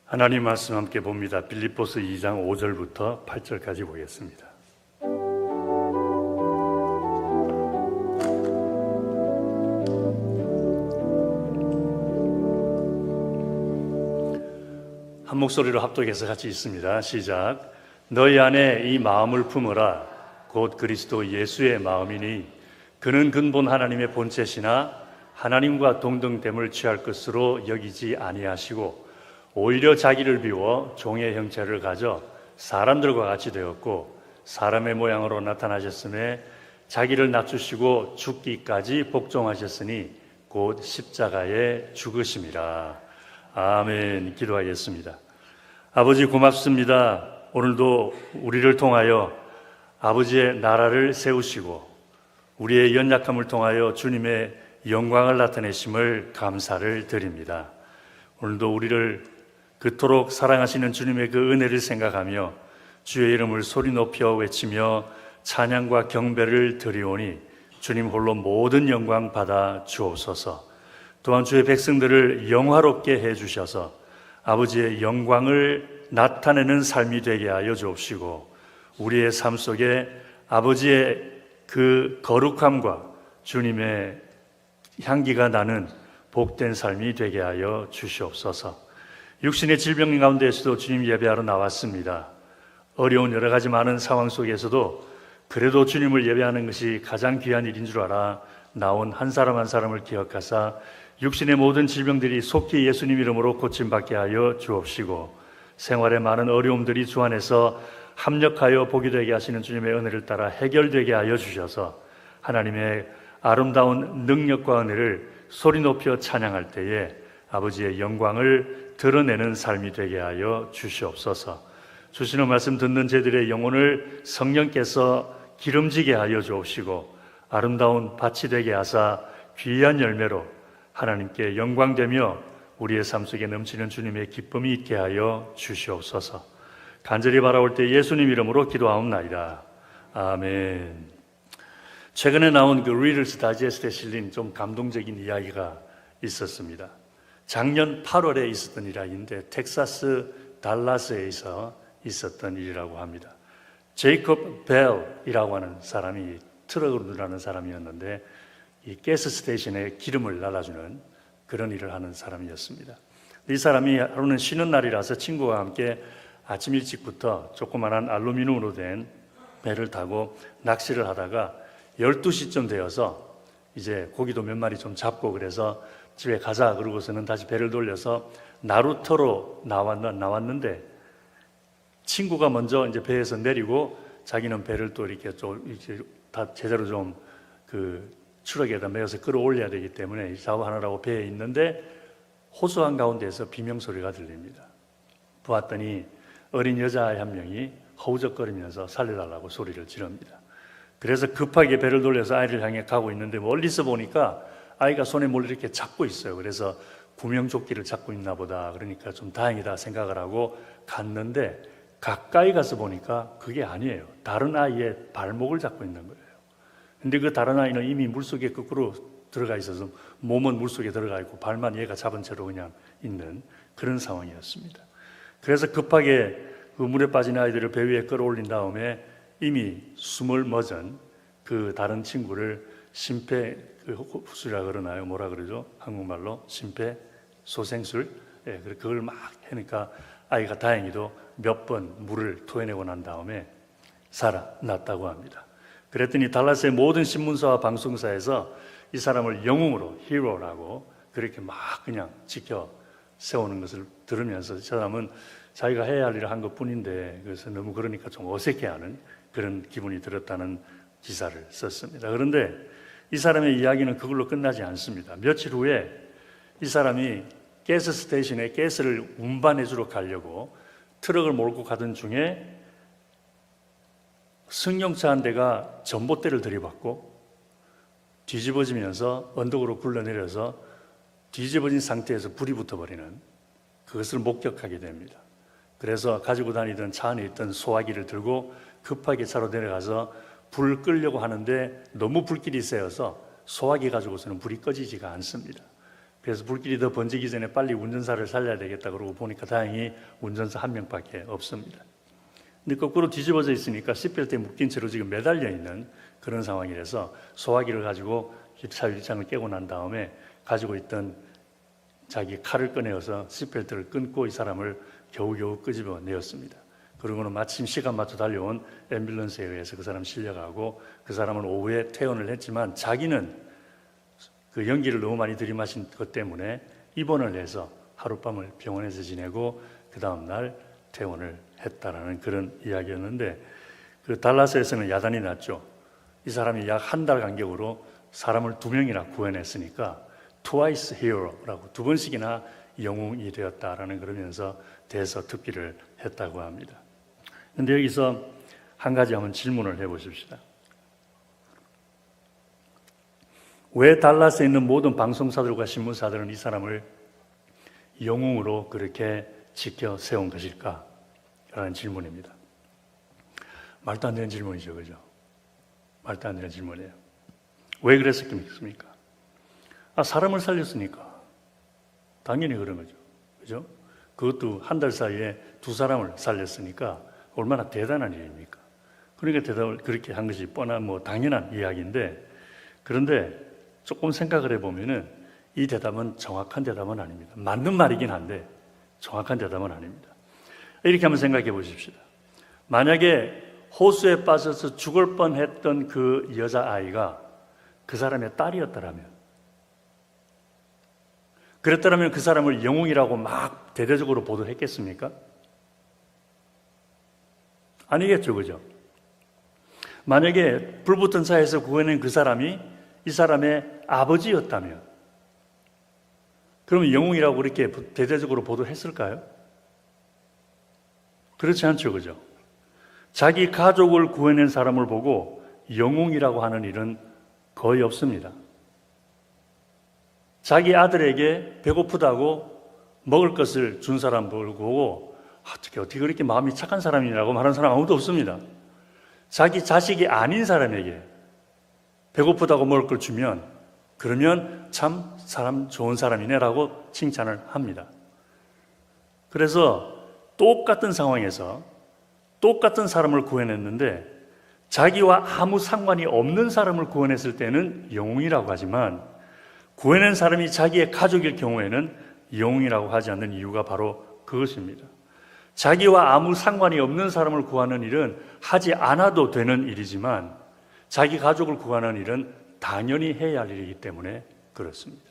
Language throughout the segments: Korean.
하나님 말씀 함께 봅니다. 빌립보서 2장 5절부터 8절까지 보겠습니다. 한 목소리로 합독해서 같이 읽습니다. 시작. 너희 안에 이 마음을 품으라. 곧 그리스도 예수의 마음이니 그는 근본 하나님의 본체시나 하나님과 동등됨을 취할 것으로 여기지 아니하시고 오히려 자기를 비워 종의 형체를 가져 사람들과 같이 되었고 사람의 모양으로 나타나셨음에 자기를 낮추시고 죽기까지 복종하셨으니 곧 십자가에 죽으심이라. 아멘. 기도하겠습니다. 아버지 고맙습니다. 오늘도 우리를 통하여 아버지의 나라를 세우시고 우리의 연약함을 통하여 주님의 영광을 나타내심을 감사를 드립니다. 오늘도 우리를 그토록 사랑하시는 주님의 그 은혜를 생각하며 주의 이름을 소리 높여 외치며 찬양과 경배를 드리오니 주님 홀로 모든 영광 받아 주옵소서. 또한 주의 백성들을 영화롭게 해주셔서 아버지의 영광을 나타내는 삶이 되게 하여 주옵시고 우리의 삶 속에 아버지의 그 거룩함과 주님의 향기가 나는 복된 삶이 되게 하여 주시옵소서. 육신의 질병 가운데에서도 주님 예배하러 나왔습니다. 어려운 여러 가지 많은 상황 속에서도 그래도 주님을 예배하는 것이 가장 귀한 일인 줄 알아 나온 한 사람 한 사람을 기억하사 육신의 모든 질병들이 속히 예수님 이름으로 고침받게 하여 주옵시고 생활의 많은 어려움들이 주 안에서 합력하여 복이 되게 하시는 주님의 은혜를 따라 해결되게 하여 주셔서 하나님의 아름다운 능력과 은혜를 소리 높여 찬양할 때에 아버지의 영광을 드러내는 삶이 되게 하여 주시옵소서. 주시는 말씀 듣는 저희들의 영혼을 성령께서 기름지게 하여 주옵시고 아름다운 밭이 되게 하사 귀한 열매로 하나님께 영광되며 우리의 삶 속에 넘치는 주님의 기쁨이 있게 하여 주시옵소서. 간절히 바라올 때 예수님 이름으로 기도하옵나이다. 아멘. 최근에 나온 그 리더스 다이제스트에 실린 좀 감동적인 이야기가 있었습니다. 작년 8월에 있었던 이야기인데 텍사스 달라스에서 있었던 일이라고 합니다. 제이콥 벨이라고 하는 사람이 트럭을 운전하는 사람이었는데 이 가스 스테이션에 기름을 날아주는 그런 일을 하는 사람이었습니다. 이 사람이 하루는 쉬는 날이라서 친구와 함께 아침 일찍부터 조그만한 알루미늄으로 된 배를 타고 낚시를 하다가 12시쯤 되어서 이제 고기도 몇 마리 좀 잡고 그래서 집에 가자 그러고서는 다시 배를 돌려서 나루터로 나왔는데 친구가 먼저 이제 배에서 내리고 자기는 배를 또 이렇게 다 제대로 좀 그 추럭에다 매어서 끌어올려야 되기 때문에 작업하느라고 배에 있는데 호수 한가운데에서 비명소리가 들립니다. 보았더니 어린 여자아이 한 명이 허우적거리면서 살려달라고 소리를 지릅니다. 그래서 급하게 배를 돌려서 아이를 향해 가고 있는데 멀리서 보니까 아이가 손에 뭘 이렇게 잡고 있어요. 그래서 구명조끼를 잡고 있나 보다. 그러니까 좀 다행이다 생각을 하고 갔는데 가까이 가서 보니까 그게 아니에요. 다른 아이의 발목을 잡고 있는 거예요. 근데 그 다른 아이는 이미 물속에 거꾸로 들어가 있어서 몸은 물속에 들어가 있고 발만 얘가 잡은 채로 그냥 있는 그런 상황이었습니다. 그래서 급하게 그 물에 빠진 아이들을 배 위에 끌어올린 다음에 이미 숨을 멎은 그 다른 친구를 심폐소생술이라 그러나요? 뭐라 그러죠? 한국말로 심폐소생술. 예, 그걸 막 하니까 아이가 다행히도 몇 번 물을 토해내고 난 다음에 살아났다고 합니다. 그랬더니 달라스의 모든 신문사와 방송사에서 이 사람을 영웅으로 히어로라고 그렇게 막 그냥 지켜 세우는 것을 들으면서 이 사람은 자기가 해야 할 일을 한 것뿐인데 그래서 너무 그러니까 좀 어색해하는 그런 기분이 들었다는 기사를 썼습니다. 그런데 이 사람의 이야기는 그걸로 끝나지 않습니다. 며칠 후에 이 사람이 가스 스테이션에 가스를 운반해 주러 가려고 트럭을 몰고 가던 중에 승용차 한 대가 전봇대를 들이받고 뒤집어지면서 언덕으로 굴러내려서 뒤집어진 상태에서 불이 붙어버리는 그것을 목격하게 됩니다. 그래서 가지고 다니던 차 안에 있던 소화기를 들고 급하게 차로 내려가서 불을 끄려고 하는데 너무 불길이 세어서 소화기 가지고서는 불이 꺼지지가 않습니다. 그래서 불길이 더 번지기 전에 빨리 운전사를 살려야 되겠다 그러고 보니까 다행히 운전사 한 명밖에 없습니다. 근데 거꾸로 뒤집어져 있으니까 시트벨트에 묶인 채로 지금 매달려 있는 그런 상황이라서 소화기를 가지고 자율주차장을 깨고 난 다음에 가지고 있던 자기 칼을 꺼내어서 시트벨트를 끊고 이 사람을 겨우겨우 끄집어내었습니다. 그러고는 마침 시간 맞춰 달려온 앰뷸런스에 의해서 그 사람 실려가고 그 사람은 오후에 퇴원을 했지만 자기는 그 연기를 너무 많이 들이마신 것 때문에 입원을 해서 하룻밤을 병원에서 지내고 그 다음날 퇴원을 했다라는 그런 이야기였는데 그 달라스에서는 야단이 났죠. 이 사람이 약 한 달 간격으로 사람을 2명이나 구해냈으니까 twice hero라고 2번씩이나 영웅이 되었다라는 그러면서 대서특기를 했다고 합니다. 그런데 여기서 한 가지 한번 질문을 해보십시다. 왜 달라스에 있는 모든 방송사들과 신문사들은 이 사람을 영웅으로 그렇게 지켜 세운 것일까? 라는 질문입니다. 말도 안 되는 질문이죠, 그죠? 말도 안 되는 질문이에요. 왜 그랬겠습니까? 사람을 살렸으니까. 당연히 그런 거죠. 그죠? 그것도 한 달 사이에 2사람을 살렸으니까 얼마나 대단한 일입니까? 그러니까 대답을 그렇게 한 것이 뻔한 당연한 이야기인데, 그런데 조금 생각을 해보면은 이 대답은 정확한 대답은 아닙니다. 맞는 말이긴 한데 정확한 대답은 아닙니다. 이렇게 한번 생각해 보십시다. 만약에 호수에 빠져서 죽을 뻔했던 그 여자아이가 그 사람의 딸이었더라면, 그랬더라면 그 사람을 영웅이라고 막 대대적으로 보도했겠습니까? 아니겠죠, 그죠? 만약에 불붙은 차에서 구해낸 그 사람이 이 사람의 아버지였다면 그러면 영웅이라고 이렇게 대대적으로 보도했을까요? 그렇지 않죠, 그죠? 자기 가족을 구해낸 사람을 보고 영웅이라고 하는 일은 거의 없습니다. 자기 아들에게 배고프다고 먹을 것을 준 사람 보고 어떻게 그렇게 마음이 착한 사람이라고 말하는 사람 아무도 없습니다. 자기 자식이 아닌 사람에게 배고프다고 먹을 걸 주면 그러면 참 사람 좋은 사람이네라고 칭찬을 합니다. 그래서 똑같은 상황에서 똑같은 사람을 구해냈는데 자기와 아무 상관이 없는 사람을 구해냈을 때는 영웅이라고 하지만 구해낸 사람이 자기의 가족일 경우에는 영웅이라고 하지 않는 이유가 바로 그것입니다. 자기와 아무 상관이 없는 사람을 구하는 일은 하지 않아도 되는 일이지만 자기 가족을 구하는 일은 당연히 해야 할 일이기 때문에 그렇습니다.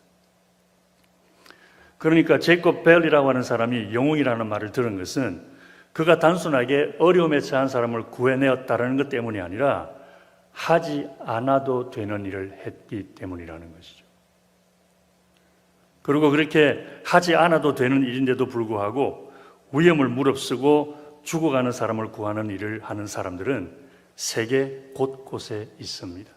그러니까 제이콥 벨이라고 하는 사람이 영웅이라는 말을 들은 것은 그가 단순하게 어려움에 처한 사람을 구해내었다는 것 때문이 아니라 하지 않아도 되는 일을 했기 때문이라는 것이죠. 그리고 그렇게 하지 않아도 되는 일인데도 불구하고 위험을 무릅쓰고 죽어가는 사람을 구하는 일을 하는 사람들은 세계 곳곳에 있습니다.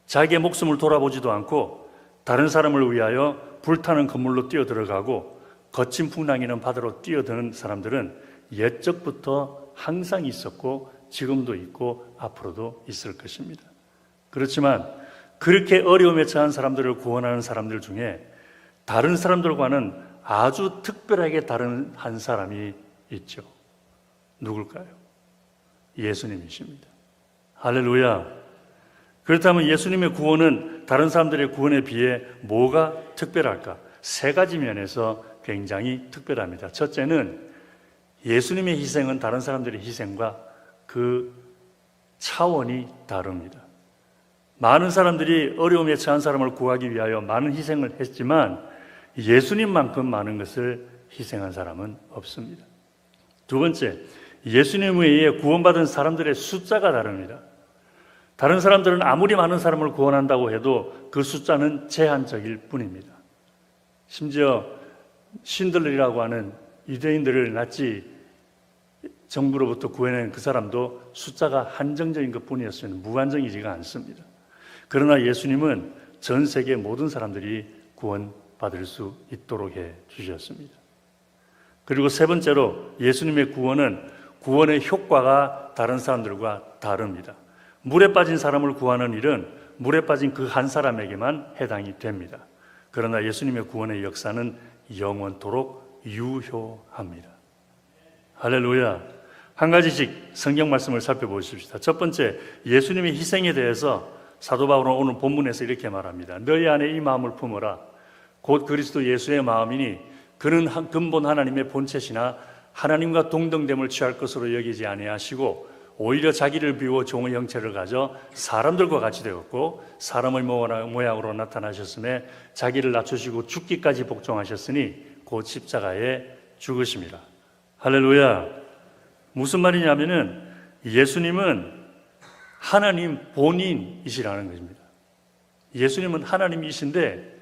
자기의 목숨을 돌아보지도 않고 다른 사람을 위하여 불타는 건물로 뛰어들어가고 거친 풍랑이는 바다로 뛰어드는 사람들은 옛적부터 항상 있었고 지금도 있고 앞으로도 있을 것입니다. 그렇지만 그렇게 어려움에 처한 사람들을 구원하는 사람들 중에 다른 사람들과는 아주 특별하게 다른 한 사람이 있죠. 누굴까요? 예수님이십니다. 할렐루야. 그렇다면 예수님의 구원은 다른 사람들의 구원에 비해 뭐가 특별할까? 3가지 면에서 굉장히 특별합니다. 첫째는 예수님의 희생은 다른 사람들의 희생과 그 차원이 다릅니다. 많은 사람들이 어려움에 처한 사람을 구하기 위하여 많은 희생을 했지만 예수님만큼 많은 것을 희생한 사람은 없습니다. 2번째, 예수님에 의해 구원받은 사람들의 숫자가 다릅니다. 다른 사람들은 아무리 많은 사람을 구원한다고 해도 그 숫자는 제한적일 뿐입니다. 심지어 신들이라고 하는 유대인들을 나치 정부로부터 구해낸 그 사람도 숫자가 한정적인 것뿐이었으면 무한정이지가 않습니다. 그러나 예수님은 전 세계 모든 사람들이 구원받을 수 있도록 해 주셨습니다. 그리고 3번째로 예수님의 구원은 구원의 효과가 다른 사람들과 다릅니다. 물에 빠진 사람을 구하는 일은 물에 빠진 그 한 사람에게만 해당이 됩니다. 그러나 예수님의 구원의 역사는 영원토록 유효합니다. 할렐루야. 한 가지씩 성경 말씀을 살펴보십시다. 첫 번째, 예수님의 희생에 대해서 사도 바울은 오늘 본문에서 이렇게 말합니다. 너희 안에 이 마음을 품어라. 곧 그리스도 예수의 마음이니 그는 근본 하나님의 본체시나 하나님과 동등됨을 취할 것으로 여기지 아니하시고 오히려 자기를 비워 종의 형체를 가져 사람들과 같이 되었고 사람의 모양으로 나타나셨음에 자기를 낮추시고 죽기까지 복종하셨으니 곧 십자가에 죽으심이라. 할렐루야. 무슨 말이냐면은 예수님은 하나님 본인이시라는 것입니다. 예수님은 하나님이신데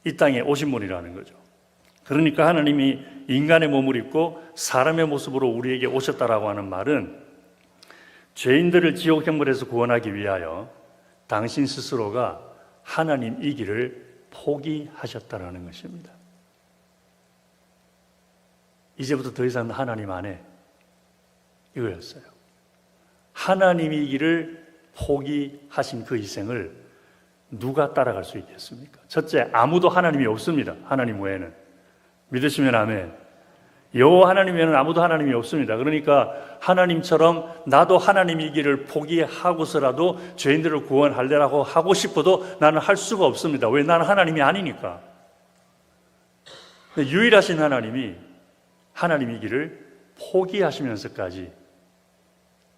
이 땅에 오신 분이라는 거죠. 그러니까 하나님이 인간의 몸을 입고 사람의 모습으로 우리에게 오셨다라고 하는 말은 죄인들을 지옥 형벌에서 구원하기 위하여 당신 스스로가 하나님이기를 포기하셨다라는 것입니다. 이제부터 더 이상 하나님 안에 이거였어요. 하나님이기를 포기하신 그 희생을 누가 따라갈 수 있겠습니까? 첫째, 아무도 하나님이 없습니다. 하나님 외에는. 믿으시면 아멘. 여호와 하나님 외에는 아무도 하나님이 없습니다. 그러니까 하나님처럼 나도 하나님이기를 포기하고서라도 죄인들을 구원하려고 하고 싶어도 나는 할 수가 없습니다. 왜? 나는 하나님이 아니니까. 유일하신 하나님이 하나님이기를 포기하시면서까지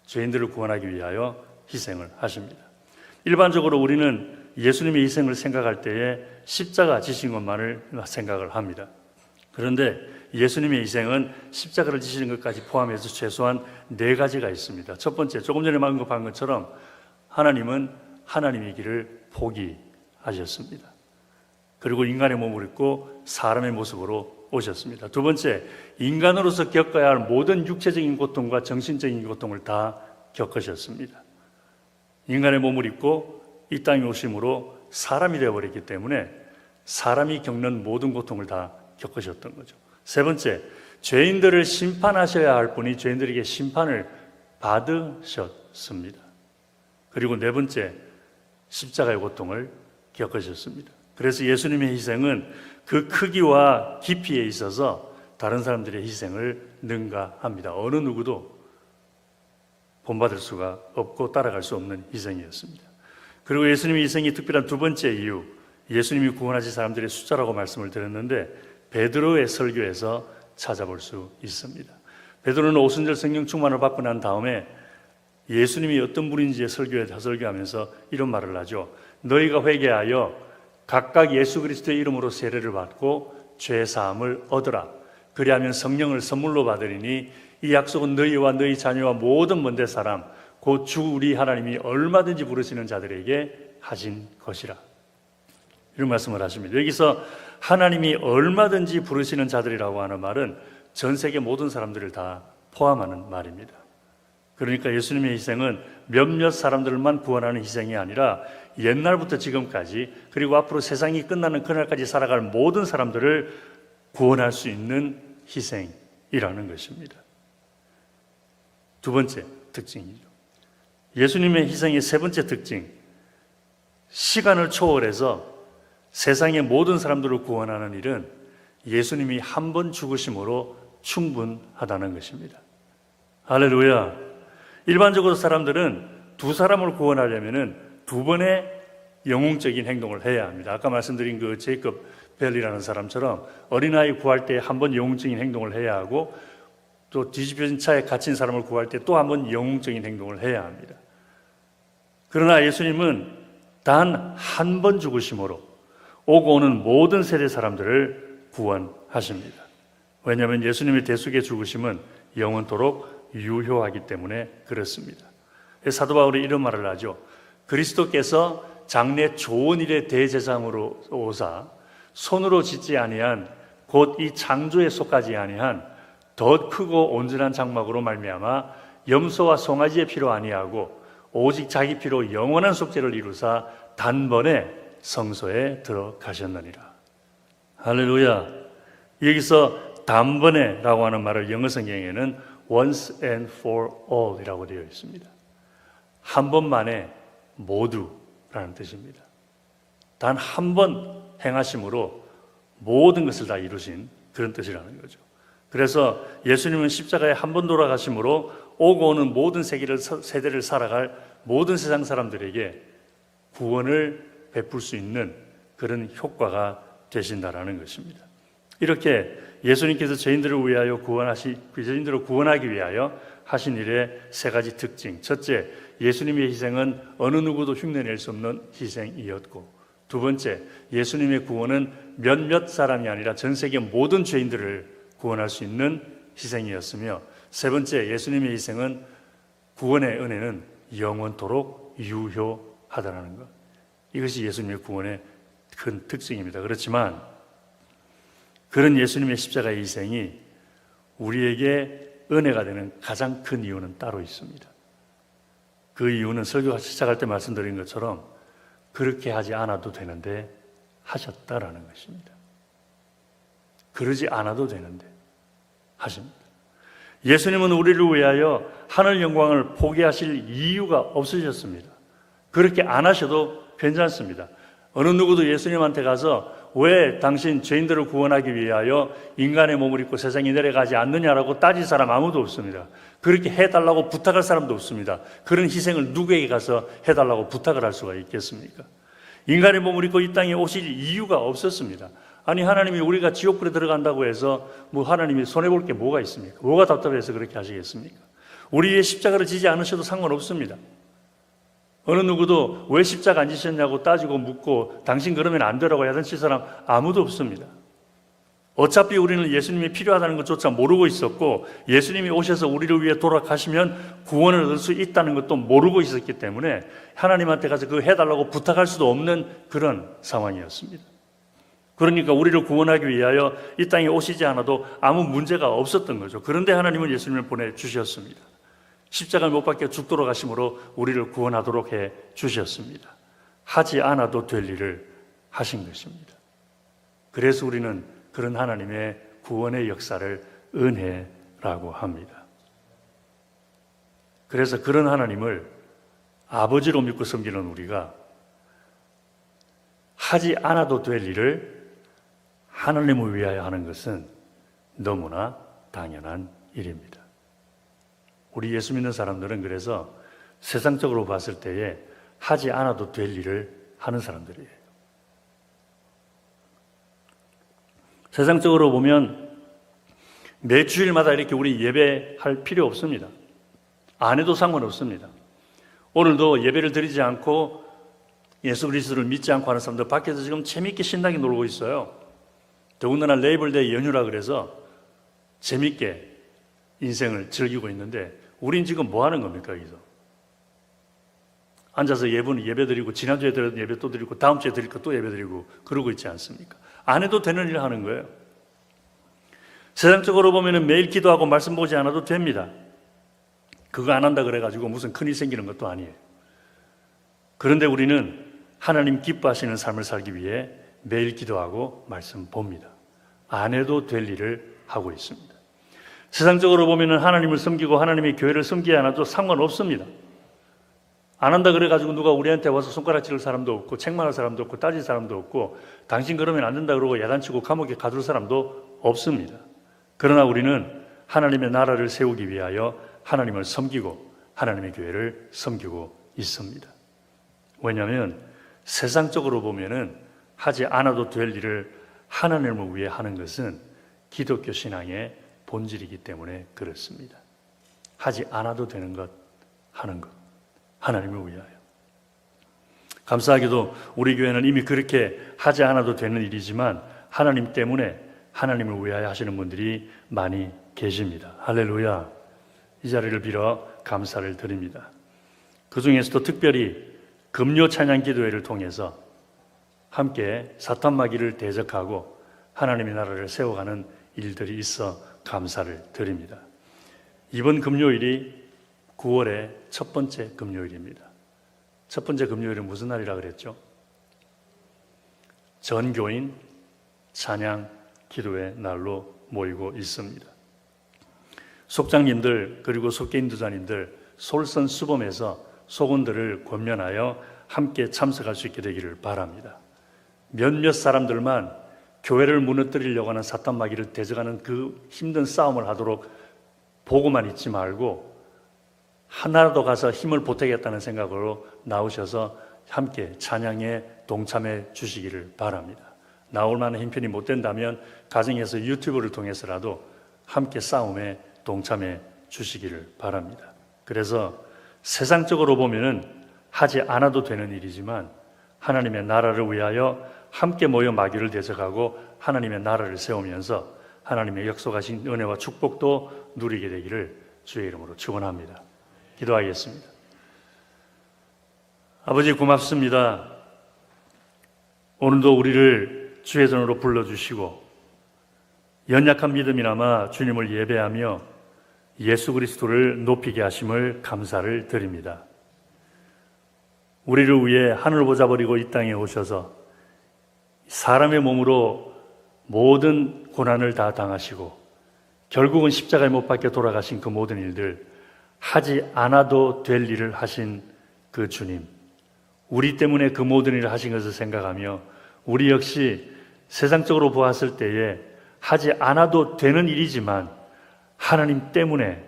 죄인들을 구원하기 위하여 희생을 하십니다. 일반적으로 우리는 예수님의 희생을 생각할 때에 십자가 지신 것만을 생각을 합니다. 그런데 예수님의 희생은 십자가를 지시는 것까지 포함해서 최소한 4가지가 있습니다. 첫 번째, 조금 전에 언급한 것처럼 하나님은 하나님이기를 포기하셨습니다. 그리고 인간의 몸을 입고 사람의 모습으로 오셨습니다. 두 번째, 인간으로서 겪어야 할 모든 육체적인 고통과 정신적인 고통을 다 겪으셨습니다. 인간의 몸을 입고 이 땅에 오심으로 사람이 되어버렸기 때문에 사람이 겪는 모든 고통을 다 겪으셨던 거죠. 세 번째, 죄인들을 심판하셔야 할 분이 죄인들에게 심판을 받으셨습니다. 그리고 네 번째, 십자가의 고통을 겪으셨습니다. 그래서 예수님의 희생은 그 크기와 깊이에 있어서 다른 사람들의 희생을 능가합니다. 어느 누구도 본받을 수가 없고 따라갈 수 없는 희생이었습니다. 그리고 예수님의 희생이 특별한 두 번째 이유, 예수님이 구원하신 사람들의 숫자라고 말씀을 드렸는데 베드로의 설교에서 찾아볼 수 있습니다. 베드로는 오순절 성령 충만을 받고 난 다음에 예수님이 어떤 분인지 설교하면서 이런 말을 하죠. 너희가 회개하여 각각 예수 그리스도의 이름으로 세례를 받고 죄 사함을 얻으라. 그리하면 성령을 선물로 받으리니 이 약속은 너희와 너희 자녀와 모든 먼데 사람 곧 주 우리 하나님이 얼마든지 부르시는 자들에게 하신 것이라. 이런 말씀을 하십니다. 여기서 하나님이 얼마든지 부르시는 자들이라고 하는 말은 전 세계 모든 사람들을 다 포함하는 말입니다. 그러니까 예수님의 희생은 몇몇 사람들만 구원하는 희생이 아니라 옛날부터 지금까지 그리고 앞으로 세상이 끝나는 그날까지 살아갈 모든 사람들을 구원할 수 있는 희생이라는 것입니다. 두 번째 특징이죠. 예수님의 희생의 세 번째 특징, 시간을 초월해서 세상의 모든 사람들을 구원하는 일은 예수님이 한 번 죽으심으로 충분하다는 것입니다. 할렐루야. 일반적으로 사람들은 두 사람을 구원하려면 두 번의 영웅적인 행동을 해야 합니다. 아까 말씀드린 그 제이컵 벨리라는 사람처럼 어린아이 구할 때 한 번 영웅적인 행동을 해야 하고 또 뒤집혀진 차에 갇힌 사람을 구할 때 또 한 번 영웅적인 행동을 해야 합니다. 그러나 예수님은 단 한 번 죽으심으로 오고 오는 모든 세대 사람들을 구원하십니다. 왜냐하면 예수님의 대속의 죽으심은 영원토록 유효하기 때문에 그렇습니다. 사도 바울이 이런 말을 하죠. 그리스도께서 장래 좋은 일의 대제사장으로 오사 손으로 짓지 아니한 곧 이 창조에 속하지 아니한 더 크고 온전한 장막으로 말미암아 염소와 송아지의 피로 아니하고 오직 자기 피로 영원한 속죄를 이루사 단번에 성소에 들어가셨느니라. 할렐루야. 여기서 단번에라고 하는 말을 영어 성경에는 once and for all 이라고 되어 있습니다. 한 번만에 모두라는 뜻입니다. 단 한 번 행하심으로 모든 것을 다 이루신 그런 뜻이라는 거죠. 그래서 예수님은 십자가에 한 번 돌아가심으로 오고 오는 모든 세대를 살아갈 모든 세상 사람들에게 구원을 베풀 수 있는 그런 효과가 되신다라는 것입니다. 이렇게 예수님께서 저희들을 구원하기 위하여 하신 일의 세 가지 특징. 첫째, 예수님의 희생은 어느 누구도 흉내낼 수 없는 희생이었고, 두 번째, 예수님의 구원은 몇몇 사람이 아니라 전 세계 모든 죄인들을 구원할 수 있는 희생이었으며, 세 번째, 예수님의 희생은 구원의 은혜는 영원토록 유효하다는 것. 이것이 예수님의 구원의 큰 특징입니다. 그렇지만 그런 예수님의 십자가의 희생이 우리에게 은혜가 되는 가장 큰 이유는 따로 있습니다. 그 이유는 설교 시작할 때 말씀드린 것처럼 그렇게 하지 않아도 되는데 하셨다라는 것입니다. 그러지 않아도 되는데 하십니다. 예수님은 우리를 위하여 하늘 영광을 포기하실 이유가 없으셨습니다. 그렇게 안 하셔도 괜찮습니다. 어느 누구도 예수님한테 가서 왜 당신 죄인들을 구원하기 위하여 인간의 몸을 입고 세상에 내려가지 않느냐라고 따질 사람 아무도 없습니다. 그렇게 해달라고 부탁할 사람도 없습니다. 그런 희생을 누구에게 가서 해달라고 부탁을 할 수가 있겠습니까? 인간의 몸을 입고 이 땅에 오실 이유가 없었습니다. 아니, 하나님이 우리가 지옥불에 들어간다고 해서 하나님이 손해볼 게 뭐가 있습니까? 뭐가 답답해서 그렇게 하시겠습니까? 우리의 십자가를 지지 않으셔도 상관없습니다. 어느 누구도 왜 십자가 안 지셨냐고 따지고 묻고 당신 그러면 안 되라고 야단칠 사람 아무도 없습니다. 어차피 우리는 예수님이 필요하다는 것조차 모르고 있었고, 예수님이 오셔서 우리를 위해 돌아가시면 구원을 얻을 수 있다는 것도 모르고 있었기 때문에 하나님한테 가서 그거 해달라고 부탁할 수도 없는 그런 상황이었습니다. 그러니까 우리를 구원하기 위하여 이 땅에 오시지 않아도 아무 문제가 없었던 거죠. 그런데 하나님은 예수님을 보내주셨습니다. 십자가를 못 박혀 죽도록 하심으로 우리를 구원하도록 해 주셨습니다. 하지 않아도 될 일을 하신 것입니다. 그래서 우리는 그런 하나님의 구원의 역사를 은혜라고 합니다. 그래서 그런 하나님을 아버지로 믿고 섬기는 우리가 하지 않아도 될 일을 하나님을 위하여 하는 것은 너무나 당연한 일입니다. 우리 예수 믿는 사람들은 그래서 세상적으로 봤을 때에 하지 않아도 될 일을 하는 사람들이에요. 세상적으로 보면 매 주일마다 이렇게 우리 예배할 필요 없습니다. 안 해도 상관없습니다. 오늘도 예배를 드리지 않고 예수 그리스도를 믿지 않고 하는 사람들 밖에서 지금 재밌게 신나게 놀고 있어요. 더군다나 레이블데이 연휴라 그래서 재밌게 인생을 즐기고 있는데, 우린 지금 뭐 하는 겁니까, 여기서? 앉아서 예배 드리고, 지난주에 드렸던 예배 또 드리고, 다음 주에 드릴 거 또 예배 드리고, 그러고 있지 않습니까? 안 해도 되는 일을 하는 거예요. 세상적으로 보면 매일 기도하고 말씀 보지 않아도 됩니다. 그거 안 한다 그래가지고 무슨 큰일 생기는 것도 아니에요. 그런데 우리는 하나님 기뻐하시는 삶을 살기 위해 매일 기도하고 말씀 봅니다. 안 해도 될 일을 하고 있습니다. 세상적으로 보면 하나님을 섬기고 하나님의 교회를 섬기지 않아도 상관없습니다. 안 한다 그래가지고 누가 우리한테 와서 손가락 찌를 사람도 없고, 책망할 사람도 없고, 따질 사람도 없고, 당신 그러면 안 된다 그러고 야단치고 감옥에 가둘 사람도 없습니다. 그러나 우리는 하나님의 나라를 세우기 위하여 하나님을 섬기고 하나님의 교회를 섬기고 있습니다. 왜냐하면 세상적으로 보면은 하지 않아도 될 일을 하나님을 위해 하는 것은 기독교 신앙의 본질이기 때문에 그렇습니다. 하지 않아도 되는 것, 하는 것, 하나님을 위하여. 감사하게도 우리 교회는 이미 그렇게 하지 않아도 되는 일이지만 하나님 때문에 하나님을 위하여 하시는 분들이 많이 계십니다. 할렐루야. 이 자리를 빌어 감사를 드립니다. 그 중에서도 특별히 금요 찬양 기도회를 통해서 함께 사탄 마귀를 대적하고 하나님의 나라를 세워가는 일들이 있어 감사를 드립니다. 이번 금요일이 9월의 첫 번째 금요일입니다. 첫 번째 금요일은 무슨 날이라 그랬죠? 전교인 찬양 기도의 날로 모이고 있습니다. 속장님들 그리고 속개인도자님들 솔선수범해서 속원들을 권면하여 함께 참석할 수 있게 되기를 바랍니다. 몇몇 사람들만 교회를 무너뜨리려고 하는 사탄 마귀를 대적하는 그 힘든 싸움을 하도록 보고만 있지 말고 하나라도 가서 힘을 보태겠다는 생각으로 나오셔서 함께 찬양에 동참해 주시기를 바랍니다. 나올 만한 힘편이 못 된다면 가정에서 유튜브를 통해서라도 함께 싸움에 동참해 주시기를 바랍니다. 그래서 세상적으로 보면은 하지 않아도 되는 일이지만 하나님의 나라를 위하여 함께 모여 마귀를 대적하고 하나님의 나라를 세우면서 하나님의 약속하신 은혜와 축복도 누리게 되기를 주의 이름으로 축원합니다. 기도하겠습니다. 아버지 고맙습니다. 오늘도 우리를 주의 전으로 불러주시고 연약한 믿음이나마 주님을 예배하며 예수 그리스도를 높이게 하심을 감사를 드립니다. 우리를 위해 하늘을 보자버리고 이 땅에 오셔서 사람의 몸으로 모든 고난을 다 당하시고 결국은 십자가에 못 박혀 돌아가신 그 모든 일들, 하지 않아도 될 일을 하신 그 주님, 우리 때문에 그 모든 일을 하신 것을 생각하며 우리 역시 세상적으로 보았을 때에 하지 않아도 되는 일이지만 하나님 때문에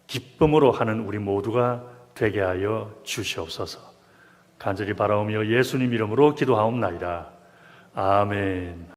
기쁨으로 하는 우리 모두가 되게 하여 주시옵소서. 간절히 바라오며 예수님 이름으로 기도하옵나이다. 아멘.